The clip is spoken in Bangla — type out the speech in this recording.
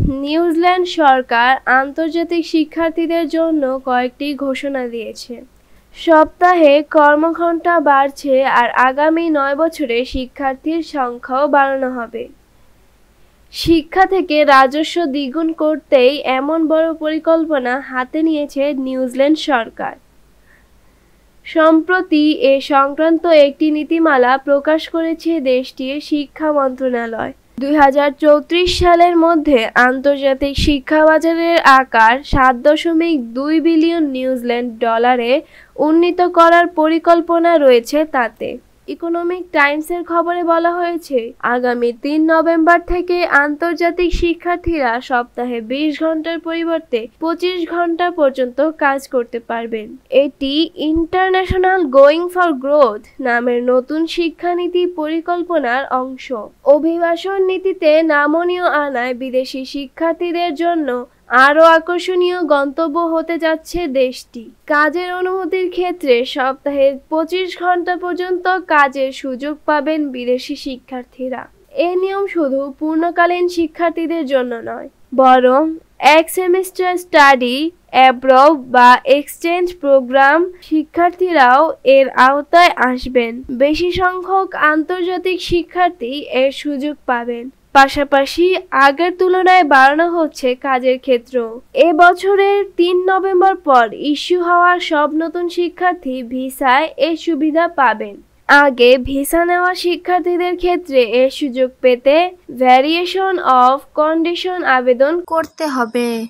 নিউজিল্যান্ড সরকার আন্তর্জাতিক শিক্ষার্থীদের জন্য কয়েকটি ঘোষণা দিয়েছে। সপ্তাহে কর্মঘণ্টা বাড়ছে আর আগামী ৯ বছরে শিক্ষার্থীর সংখ্যাও বাড়ানো হবে। শিক্ষা থেকে রাজস্ব দ্বিগুণ করতেই এমন বড় পরিকল্পনা হাতে নিয়েছে নিউজিল্যান্ড সরকার। সম্প্রতি এ সংক্রান্ত একটি নীতিমালা প্রকাশ করেছে দেশটির শিক্ষা মন্ত্রণালয়। ২০৩৪ সালের মধ্যে আন্তর্জাতিক শিক্ষা বাজারের আকার ৭.২ বিলিয়ন নিউজিল্যান্ড ডলারে উন্নীত করার পরিকল্পনা রয়েছে তাতে। ইকোনমিক টাইমসের খবরে বলা হয়েছে, আগামী ৩ নভেম্বর থেকে আন্তর্জাতিক শিক্ষার্থীরা সপ্তাহে ২০ ঘন্টার পরিবর্তে ২৫ ঘন্টা পর্যন্ত কাজ করতে পারবেন। এটি ইন্টারন্যাশনাল গোয়িং ফর গ্রোথ নামের নতুন শিক্ষানীতি পরিকল্পনার অংশ। অভিবাসন নীতিতে নমনীয় আনায় বিদেশি শিক্ষার্থীদের জন্য আরও আকর্ষণীয় গন্তব্য হতে যাচ্ছে দেশটি। কাজের অনুমতির ক্ষেত্রে সপ্তাহে ২৫ ঘন্টা পর্যন্ত কাজের সুযোগ পাবেন বিদেশি শিক্ষার্থীরা। এই নিয়ম শুধু পূর্ণকালীন শিক্ষার্থীদের জন্য নয়, বরং এক সেমিস্টার স্টাডি অ্যাব্রড বা এক্সচেঞ্জ প্রোগ্রাম শিক্ষার্থীরাও এর আওতায় আসবেন। বেশি সংখ্যক আন্তর্জাতিক শিক্ষার্থী এর সুযোগ পাবেন। পাশাপাশি আগের তুলনায় বাড়ানো হচ্ছে কাজের ক্ষেত্র। এ বছরের ৩ নভেম্বর পর ইস্যু হওয়া সব নতুন শিক্ষার্থী ভিসায় এই সুবিধা পাবেন। আগে ভিসা নেওয়া শিক্ষার্থীদের ক্ষেত্রে এর সুযোগ পেতে ভ্যারিয়েশন অফ কন্ডিশন আবেদন করতে হবে।